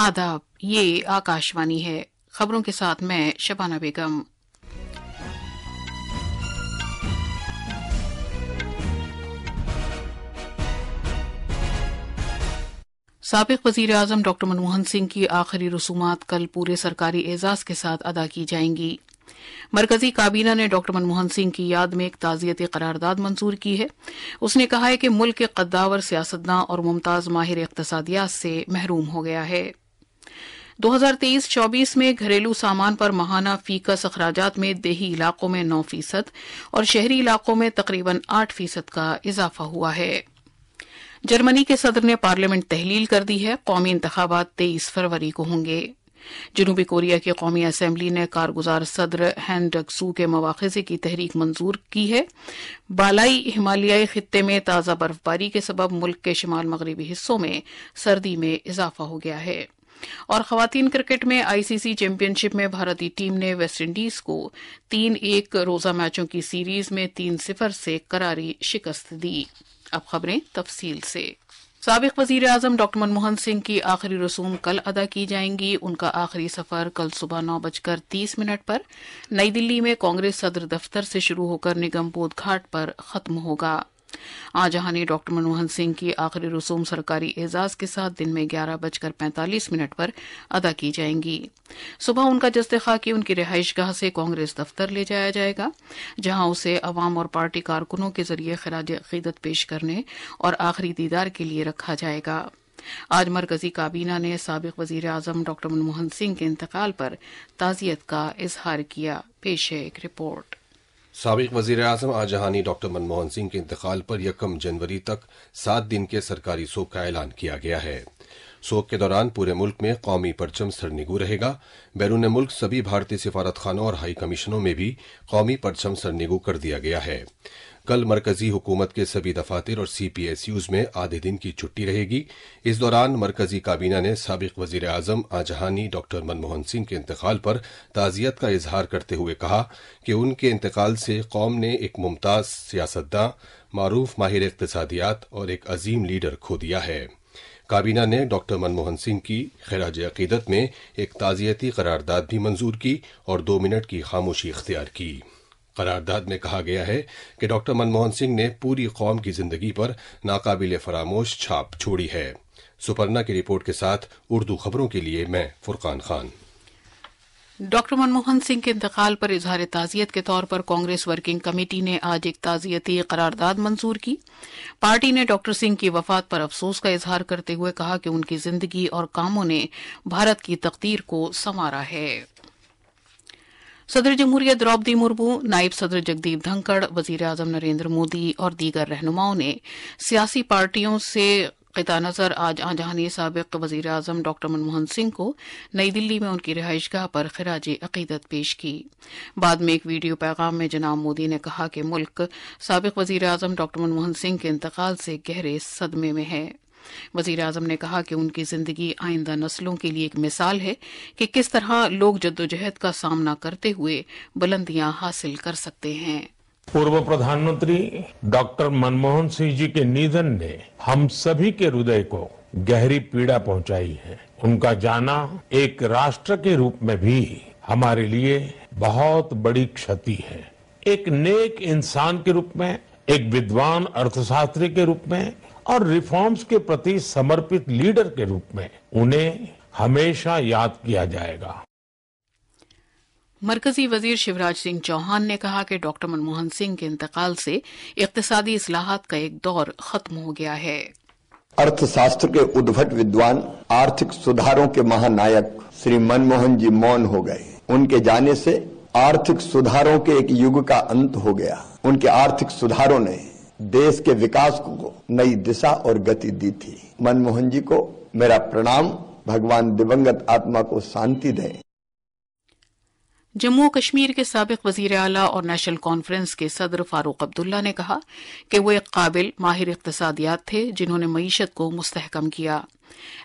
आदाब, ये आकाशवाणी है। खबरों के साथ मैं शबाना बेगम। साबिक वजीर आजम डॉ मनमोहन सिंह की आखिरी रसूमात कल पूरे सरकारी एजाज के साथ अदा की जाएंगी। मरकजी काबीना ने डॉ मनमोहन सिंह की याद में एक ताज़ियती करारदाद मंजूर की है। उसने कहा है कि मुल्क के कद्दावर सियासतदान और मुमताज माहिर इक़्तिसादियात से महरूम हो गया है। 2023-24 में घरेलू सामान पर माहाना फीकस अखराजात में देही इलाकों में 9% और शहरी इलाकों में तकरीबन 8% का इजाफा हुआ है। जर्मनी के सदर ने पार्लियामेंट तहलील कर दी है। कौमी इंतखाबात 23 फरवरी को होंगे। जनूबी कोरिया की कौमी असम्बली ने कारगुजार सदर हैन डक-सू के मवाख़िज़े की तहरीक मंजूर की है। बालाई हिमालयाई खित्ते में ताज़ा बर्फबारी के सबब मुल्क के शिमाल मगरबी हिस्सों में सर्दी में इजाफा हो गया है। और खवातीन क्रिकेट में आईसीसी चैंपियनशिप में भारतीय टीम ने वेस्ट इंडीज को 3-1 रोजा मैचों की सीरीज में 3-0 से करारी शिकस्त दी। अब खबरें तफसील से। साबिक वजीर आजम डॉ मनमोहन सिंह की आखिरी रसूम कल अदा की जाएंगी। उनका आखिरी सफर कल सुबह 9:30 पर नई दिल्ली में कांग्रेस सदर दफ्तर से शुरू होकर निगमबोध घाट पर खत्म होगा। आजहानी डॉ मनमोहन सिंह की आखिरी रसूम सरकारी एजाज के साथ दिन में 11:45 पर अदा की जाएंगी। सुबह उनका जस्ते खाकी उनकी रिहाइशगाह से कांग्रेस दफ्तर ले जाया जाएगा, जहां उसे अवाम और पार्टी कारकुनों के जरिए खराज अकीदत पेश करने और आखिरी दीदार के लिए रखा जाएगा। आज मरकजी काबीना ने साबिक वजीर आजम डॉ मनमोहन सिंह के इंतकाल पर ताज़ियत का इजहार किया। पेश है एक रिपोर्ट। साबिक वजीर आजम आजहानी डॉ मनमोहन सिंह के इंतकाल पर 1 जनवरी तक 7 दिन के सरकारी शोक का ऐलान किया गया है। शोक के दौरान पूरे मुल्क में कौमी परचम सरनिगू रहेगा। बैरून मुल्क सभी भारतीय सिफारतखानों और हाई कमीशनों में भी कौमी परचम सरनिगू कर दिया गया है। कल मरकजी हुकूमत के सभी दफातर और CPSUs में आधे दिन की छुट्टी रहेगी। इस दौरान मरकजी काबीना ने साबिक वजीर आजम आजहानी डॉ मनमोहन सिंह के इंतकाल पर ताज़ियत का इजहार करते हुए कहा कि उनके इंतकाल से कौम ने एक मुमताज सियासतदान, मारूफ माहिर इक़्तिसादियात और एक अजीम लीडर खो दिया है। काबीना ने डॉ मनमोहन सिंह की खिराज अकीदत में एक ताज़ियती करारदाद भी मंजूर की और 2 मिनट की खामोशी इख्तियार की। करारदाद में कहा गया है कि डॉ मनमोहन सिंह ने पूरी कौम की जिंदगी पर नाकाबिले फरामोश छाप छोड़ी है। सुपर्णा की रिपोर्ट के साथ उर्दू खबरों के लिए मैं फुरकान खान। डॉ मनमोहन सिंह के इंतकाल पर इजहार ताज़ियत के तौर पर कांग्रेस वर्किंग कमेटी ने आज एक ताज़ियती करारदाद मंजूर की। पार्टी ने डॉ सिंह की वफात पर अफसोस का इजहार करते हुए कहा कि उनकी जिंदगी और कामों ने भारत की तकदीर को संवारा है। सदर जमहूरियत द्रौपदी मुर्मू, नायब सदर जगदीप धनखड़, वजीर आजम नरेंद्र मोदी और दीगर रहनुमाओं ने सियासी पार्टियों से क़िता नज़र आज आजहानी साबिक वजीर आजम डॉ मनमोहन सिंह को नई दिल्ली में उनकी रिहाइशगाह पर खिराज अकीदत पेश की। बाद में एक वीडियो पैगाम में जनाब मोदी ने कहा कि मुल्क साबिक वजीर आजम डॉ मनमोहन सिंह के इंतकाल से गहरे सदमे में है। वजीर आजम ने कहा कि उनकी जिंदगी आइंदा नस्लों के लिए एक मिसाल है कि किस तरह लोग जद्दोजहद का सामना करते हुए बुलंदियां हासिल कर सकते हैं। पूर्व प्रधानमंत्री डॉक्टर मनमोहन सिंह जी के निधन ने हम सभी के हृदय को गहरी पीड़ा पहुंचाई है। उनका जाना एक राष्ट्र के रूप में भी हमारे लिए बहुत बड़ी क्षति है। एक नेक इंसान के रूप में, एक विद्वान अर्थशास्त्री के रूप में और रिफॉर्म्स के प्रति समर्पित लीडर के रूप में उन्हें हमेशा याद किया जाएगा। मरकजी वजीर शिवराज सिंह चौहान ने कहा कि डॉ मनमोहन सिंह के इंतकाल से इक्तिसादी इस्लाहात का एक दौर खत्म हो गया है। अर्थशास्त्र के उद्भट विद्वान, आर्थिक सुधारों के महानायक श्री मनमोहन जी मौन हो गए। उनके जाने से आर्थिक सुधारों के एक युग का अंत हो गया। उनके आर्थिक सुधारों ने देश के विकास को नई दिशा और गति दी थी। मनमोहन जी को मेरा प्रणाम। भगवान दिवंगत आत्मा को शांति दें। जम्मू कश्मीर के साबिक वजीर आला और नेशनल कॉन्फ्रेंस के सदर फारूक अब्दुल्ला ने कहा कि वो एक काबिल माहिर इक़्तिसादियात थे जिन्होंने मईशत को मुस्तहकम किया।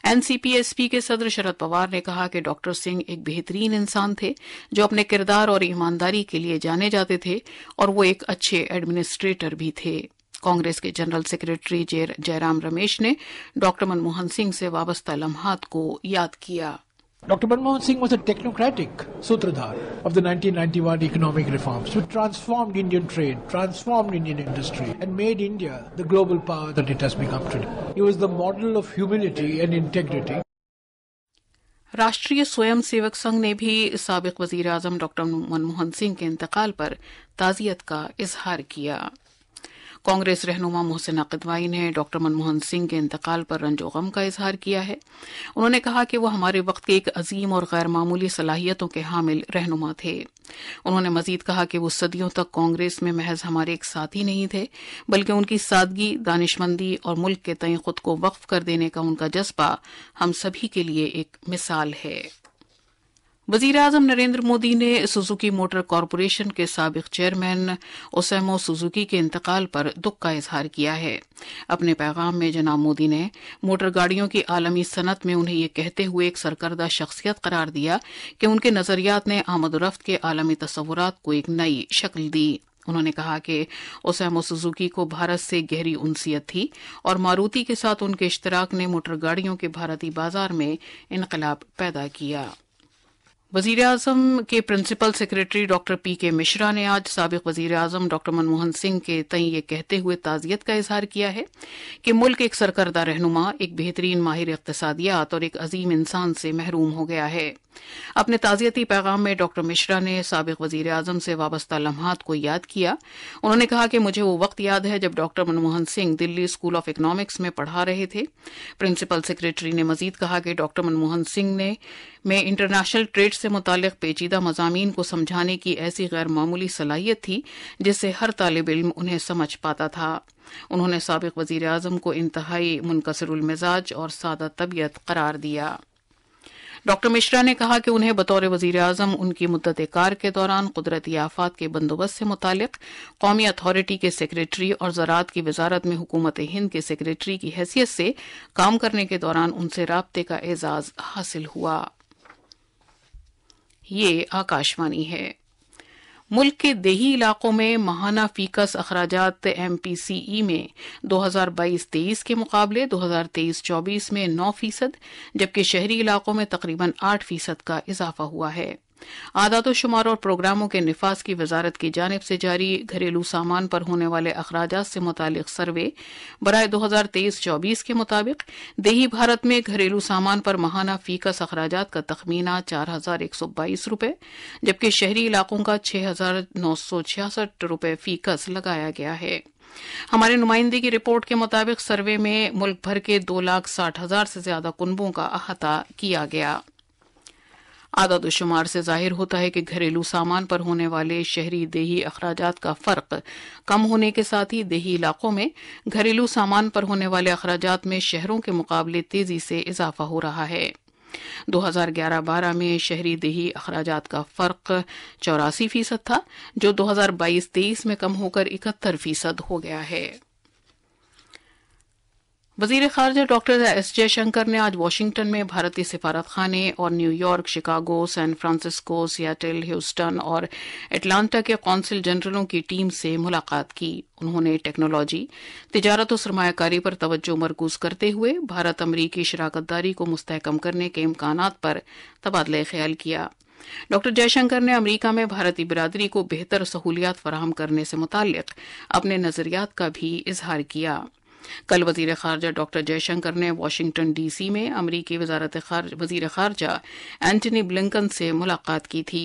एनसीपी-एसपी के सदर शरद पवार ने कहा कि डॉक्टर सिंह एक बेहतरीन इंसान थे जो अपने किरदार और ईमानदारी के लिए जाने जाते थे और वो एक अच्छे एडमिनिस्ट्रेटर भी थे। कांग्रेस के जनरल सेक्रेटरी जयराम रमेश ने डॉक्टर मनमोहन सिंह से वाबस्ता लम्हात को याद किया। Dr. Manmohan Singh was a technocratic sutradhar of the 1991 economic reforms, which transformed Indian trade, transformed Indian industry, and made India the global power that it has become today. He was the model of humility and integrity. राष्ट्रीय स्वयं सेवक संघ ने भी साबिक वजीर आजम doctor Manmohan Singh के इंतकाल पर ताजियत का इजहार किया। कांग्रेस रहनुमा मोहसिन अक़दवाई ने डॉक्टर मनमोहन सिंह के इंतकाल पर रंजो गम का इजहार किया है। उन्होंने कहा कि वो हमारे वक्त के एक अजीम और गैर मामूली सलाहियतों के हामिल रहनुमा थे। उन्होंने मजीद कहा कि वो सदियों तक कांग्रेस में महज हमारे एक साथी नहीं थे, बल्कि उनकी सादगी, दानिशमंदी और मुल्क के तय खुद को वक्फ कर देने का उनका जज्बा हम सभी के लिए एक मिसाल है। वजीर आजम नरेंद्र मोदी ने सुजुकी मोटर कॉरपोरेशन के साबिक चेयरमैन ओसैमो सुजुकी के इंतकाल पर दुख का इजहार किया है। अपने पैगाम में जनाब मोदी ने मोटर गाड़ियों की आलमी सनत में उन्हें ये कहते हुए एक सरकर्दा शख्सियत करार दिया कि उनके नजरियात ने आमदोरफ्त के आलमी तस्वुरात को एक नई शक्ल दी। उन्होंने कहा कि ओसैमो सुजुकी को भारत से गहरी उनसियत थी और मारुति के साथ उनके इश्तराक ने मोटर गाड़ियों के भारतीय बाजार में इनकलाब पैदा किया। वजीर आजम के प्रिंसिपल सेक्रेटरी डॉक्टर पीके मिश्रा ने आज साबिक वजीर आजम डॉक्टर मनमोहन सिंह के तय ये कहते हुए ताजियत का इजहार किया है कि मुल्क एक सरकर्दा रहनुमा, एक बेहतरीन माहिर इक्तिसादियात और एक अजीम इंसान से महरूम हो गया है। अपने ताजियती पैगाम में डॉक्टर मिश्रा ने साबिक वजीर आजम से वाबस्ता लम्हात को याद किया। उन्होंने कहा कि मुझे वो वक्त याद है जब doctor Manmohan Singh Delhi school of economics में पढ़ा रहे थे। प्रिंसिपल सेक्रेटरी ने मजीद कहा कि डॉक्टर मनमोहन सिंह में इंटरनेशनल ट्रेड से मुतालिक पेचीदा मज़ामीन को समझाने की ऐसी गैर मामूली सलाहियत थी जिससे हर तालिब इल्म उन्हें समझ पाता था। उन्होंने साबिक वजीर आजम को इंतहाई मुनकसिरुल मिजाज और सादा तबीयत करार दिया। डॉक्टर मिश्रा ने कहा कि उन्हें बतौर वजीर आजम उनकी मुद्दत कार के दौरान कुदरती आफात के बंदोबस्त से मुतालिक कौमी अथॉरिटी के सेक्रेटरी और ज़राअत की वजारत में हुकूमत हिंद के सेक्रेटरी की हैसियत से काम करने के दौरान उनसे राब्ते का एजाज हासिल हुआ। ये आकाशवाणी है। मुल्क के देही इलाकों में माहाना फीकस अखराजात MPCE में 2022-23 के मुकाबले 2023-24 में 9%, जबकि शहरी इलाकों में तकरीबन 8% का इजाफा हुआ है। आदाद शुमार और प्रोग्रामों के निफाज की वजारत की जानिब से जारी घरेलू सामान पर होने वाले अखराजात से मुतालिक सर्वे बराए 2023-24 के मुताबिक देही भारत में घरेलू सामान पर माहाना फीकस अखराजात का तखमीना 4,122 रुपये, जबकि शहरी इलाकों का 6,966 रुपये फीकस लगाया गया है। हमारे नुमाइंदे की रिपोर्ट के मुताबिक सर्वे में मुल्क भर के 2,60,000 से ज्यादा कुनबों का अहाता किया गया। आदाद शुमार से जाहिर होता है कि घरेलू सामान पर होने वाले शहरी देही अखराजात का फर्क कम होने के साथ ही देही इलाकों में घरेलू सामान पर होने वाले अखराजात में शहरों के मुकाबले तेजी से इजाफा हो रहा है। 2011-12 में शहरी देही अखराजात का फर्क 84% था, जो 2022-23 में कम होकर 71% हो गया है। वजीर खारजा डॉक्टर एस जयशंकर ने आज वाशिंगटन में भारतीय सिफारत खाने और New York, Chicago, San Francisco, Seattle, Houston और एटलांटा के कौंसिल जनरलों की टीम से मुलाकात की। उन्होंने टेक्नोलॉजी, तिजारत और सरमायाकारी पर तवज्जो मरकूज करते हुए भारत अमरीकी शराकतदारी को मुस्तहकम करने के इम्कानात पर तबादला ख्याल किया। डॉक्टर जयशंकर ने अमरीका में भारतीय बिरादरी को बेहतर सहूलियात फराहम करने से मुताल्लिक अपने नजरियात का भी इजहार किया। कल वजीर खारजा डॉक्टर जयशंकर ने वाशिंगटन DC में अमरीकी वजीर खारजा एंटनी ब्लिंकन से मुलाकात की थी।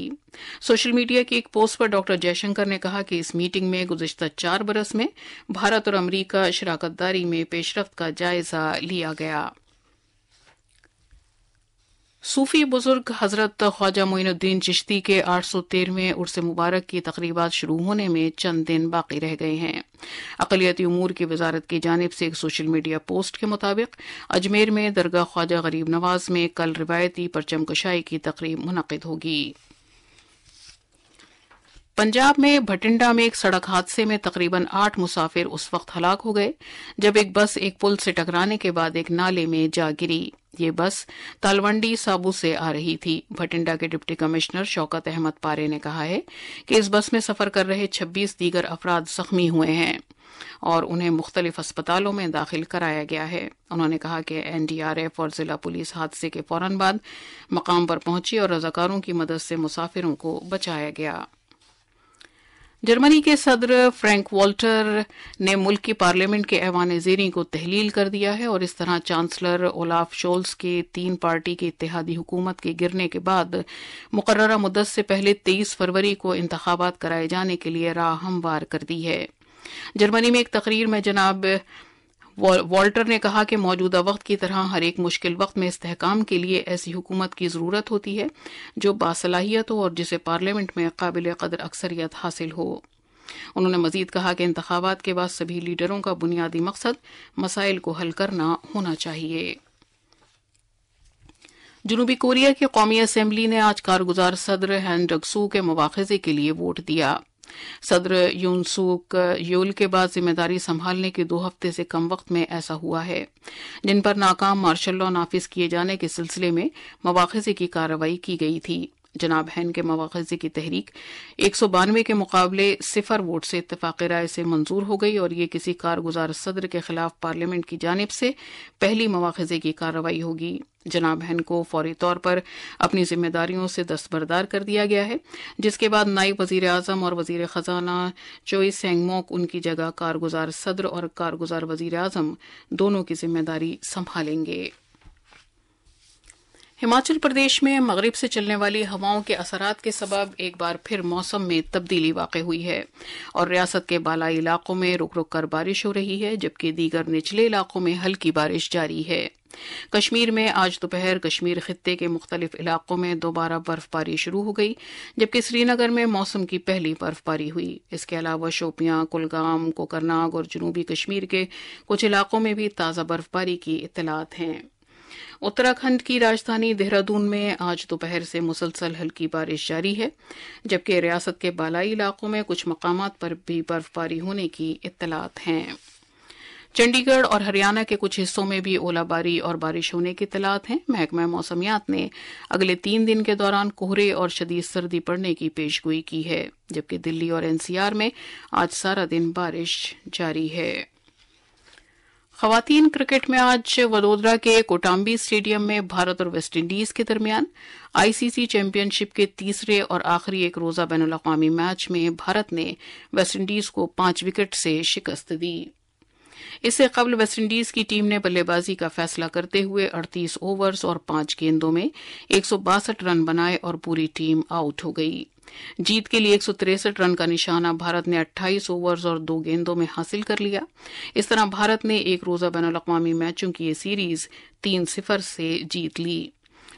सोशल मीडिया की एक पोस्ट पर डॉक्टर जयशंकर ने कहा कि इस मीटिंग में गुज़िश्ता 4 बरस में भारत और अमरीका शराकतदारी में पेशरफ्त का जायजा लिया गया। सूफी बुजुर्ग हजरत ख्वाजा मोइनुद्दीन चिश्ती के 813वें उर्स मुबारक की तकरीबात शुरू होने में चंद दिन बाकी रह गए हैं। अक़लियती उमूर की वजारत की जानिब से एक सोशल मीडिया पोस्ट के मुताबिक अजमेर में दरगाह ख्वाजा गरीब नवाज में कल रिवायती परचम कशाई की तकरीब मुनक़िद होगी। पंजाब में भटिंडा में एक सड़क हादसे में तकरीबन 8 मुसाफिर उस वक्त हलाक हो गए जब एक बस एक पुल से टकराने के बाद एक नाले में जा गिरी। یہ بس تالونڈی سابو سے آ رہی تھی۔ بھٹنڈا کے ڈپٹی کمشنر شوکت احمد پارے نے کہا ہے کہ اس بس میں سفر کر رہے 26 دیگر افراد زخمی ہوئے ہیں اور انہیں مختلف اسپتالوں میں داخل کرایا گیا ہے۔ انہوں نے کہا کہ NDRF اور ضلع پولیس حادثے کے فوراً بعد مقام پر پہنچی اور رضاکاروں کی مدد سے مسافروں کو بچایا گیا۔ جرمنی کے صدر فرینک والٹر نے ملک کی پارلیمنٹ کے ایوان زیریں کو تحلیل کر دیا ہے اور اس طرح چانسلر اولاف شولز کے 3 پارٹی کی اتحادی حکومت کے گرنے کے بعد مقررہ مدت سے پہلے 23 فروری کو انتخابات کرائے جانے کے لیے راہ ہموار کر دی ہے۔ جرمنی میں ایک تقریر میں جناب والٹر نے کہا کہ موجودہ وقت کی طرح ہر ایک مشکل وقت میں استحکام کے لیے ایسی حکومت کی ضرورت ہوتی ہے جو باصلاحیت ہو اور جسے پارلیمنٹ میں قابل قدر اکثریت حاصل ہو۔ انہوں نے مزید کہا کہ انتخابات کے بعد سبھی لیڈروں کا بنیادی مقصد مسائل کو حل کرنا ہونا چاہیے۔ جنوبی کوریا کی قومی اسمبلی نے آج کارگزار صدر ہین ڈک-سو کے مواخذے کے لیے ووٹ دیا۔ صدر یون سوک یول کے بعد ذمہ داری سنبھالنے کے 2 ہفتے سے کم وقت میں ایسا ہوا ہے، جن پر ناکام مارشل لا نافذ کیے جانے کے سلسلے میں مواخذے کی کارروائی کی گئی تھی۔ جناب ہین کے مواخذے کی تحریک 192 کے مقابلے 0 ووٹ سے اتفاق رائے سے منظور ہو گئی اور یہ کسی کارگزار صدر کے خلاف پارلیمنٹ کی جانب سے پہلی مواخذے کی کارروائی ہوگی۔ جناب ہین کو فوری طور پر اپنی ذمہ داریوں سے دستبردار کر دیا گیا ہے، جس کے بعد نائب وزیر اعظم اور وزیر خزانہ چوئی سینگ موک ان کی جگہ کارگزار صدر اور کارگزار وزیر اعظم دونوں کی ذمہ داری سنبھالیں گے۔ ہماچل پردیش میں مغرب سے چلنے والی ہواؤں کے اثرات کے سبب ایک بار پھر موسم میں تبدیلی واقع ہوئی ہے اور ریاست کے بالائی علاقوں میں رک رک کر بارش ہو رہی ہے، جبکہ دیگر نچلے علاقوں میں ہلکی بارش جاری ہے۔ کشمیر میں آج دوپہر کشمیر خطے کے مختلف علاقوں میں دوبارہ برف باری شروع ہو گئی، جبکہ سری نگر میں موسم کی پہلی برف باری ہوئی۔ اس کے علاوہ شوپیاں، کلگام، کوکرناگ اور جنوبی کشمیر کے کچھ علاقوں میں بھی تازہ برف باری کی اطلاعات ہیں۔ اتراکھنڈ کی راجدھانی دہرادون میں آج دوپہر سے مسلسل ہلکی بارش جاری ہے، جبکہ ریاست کے بالائی علاقوں میں کچھ مقامات پر بھی برف باری ہونے کی اطلاعات ہیں۔ چنڈی گڑھ اور ہریانہ کے کچھ حصوں میں بھی اولا باری اور بارش ہونے کی اطلاعات ہیں۔ محکمہ موسمیات نے اگلے 3 دن کے دوران کہرے اور شدید سردی پڑنے کی پیشگوئی کی ہے، جبکہ دلی اور NCR میں آج سارا دن بارش جاری ہے۔ خواتین کرکٹ میں آج وڈودرا کے کوٹامبی اسٹیڈیم میں بھارت اور ویسٹ انڈیز کے درمیان ICC چیمپئن شپ کے تیسرے اور آخری ایک روزہ بین الاقوامی میچ میں بھارت نے ویسٹ انڈیز کو 5 وکٹ سے شکست دی۔ اس سے قبل ویسٹ انڈیز کی ٹیم نے بلے بازی کا فیصلہ کرتے ہوئے 38 اوورز اور 5 گیندوں میں 162 رن بنائے اور پوری ٹیم آؤٹ ہو گئی۔ جیت کے لیے 163 رن کا نشانہ بھارت نے 28 اوورز اور 2 گیندوں میں حاصل کر لیا۔ اس طرح بھارت نے ایک روزہ بین الاقوامی میچوں کی یہ سیریز 3-0 سے جیت لی۔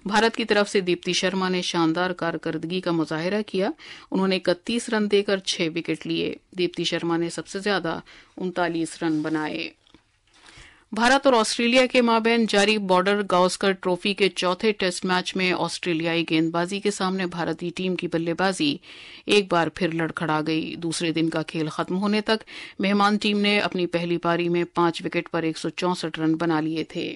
بھارت کی طرف سے دیپتی شرما نے شاندار کارکردگی کا مظاہرہ کیا، انہوں نے 31 رن دے کر 6 وکٹ لیے۔ دیپتی شرما نے سب سے زیادہ 39 رن بنائے۔ بھارت اور آسٹریلیا کے مابین جاری بارڈر گاوسکر ٹرافی کے چوتھے ٹیسٹ میچ میں آسٹریلیائی گیند بازی کے سامنے بھارتی ٹیم کی بلے بازی ایک بار پھر لڑکھڑا گئی۔ دوسرے دن کا کھیل ختم ہونے تک مہمان ٹیم نے اپنی پہلی پاری میں 5 وکٹ پر 164 رن بنا لیے تھے۔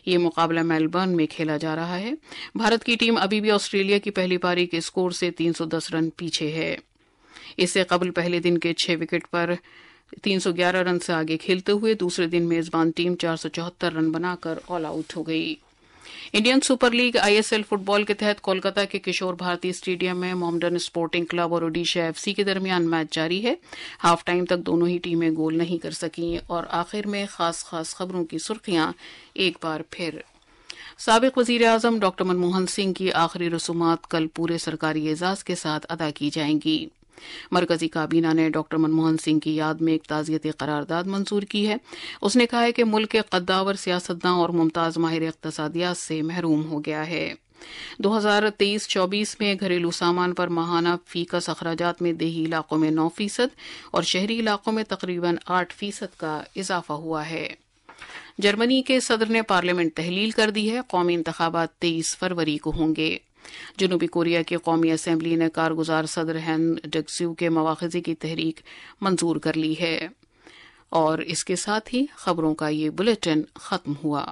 یہ مقابلہ میلبرن میں کھیلا جا رہا ہے۔ بھارت کی ٹیم ابھی بھی آسٹریلیا کی پہلی پاری کے اسکور سے 310 رن پیچھے ہے۔ اس سے قبل پہلے دن کے 6 وکٹ پر 311 رن سے آگے کھیلتے ہوئے دوسرے دن میزبان ٹیم 474 رن بنا کر آل آؤٹ ہو گئی۔ Indian Super League ISL football کے تحت کولکتہ کے کشور بھارتی اسٹیڈیم میں محمڈن اسپورٹنگ کلب اور اوڈیشہ FC کے درمیان میچ جاری ہے۔ ہاف ٹائم تک دونوں ہی ٹیمیں گول نہیں کر سکیں اور آخر میں خاص خبروں کی سرخیاں ایک بار پھر۔ سابق وزیر اعظم ڈاکٹر منموہن سنگھ کی آخری رسومات کل پورے سرکاری اعزاز کے ساتھ ادا کی جائیں گی۔ مرکزی کابینہ نے ڈاکٹر منموہن سنگھ کی یاد میں ایک تعزیتی قرارداد منظور کی ہے۔ اس نے کہا ہے کہ ملک کے قداور سیاستداں اور ممتاز ماہر اقتصادیات سے محروم ہو گیا ہے۔ 2023-24 میں گھریلو سامان پر ماہانہ فی کس اخراجات میں دیہی علاقوں میں 9% اور شہری علاقوں میں تقریباً 8% کا اضافہ ہوا ہے۔ جرمنی کے صدر نے پارلیمنٹ تحلیل کر دی ہے، قومی انتخابات 23 فروری کو ہوں گے۔ جنوبی کوریا کی قومی اسمبلی نے کارگزار صدر ہین ڈک-سو کے مواخذے کی تحریک منظور کر لی ہے۔ اور اس کے ساتھ ہی خبروں کا یہ بلیٹن ختم ہوا۔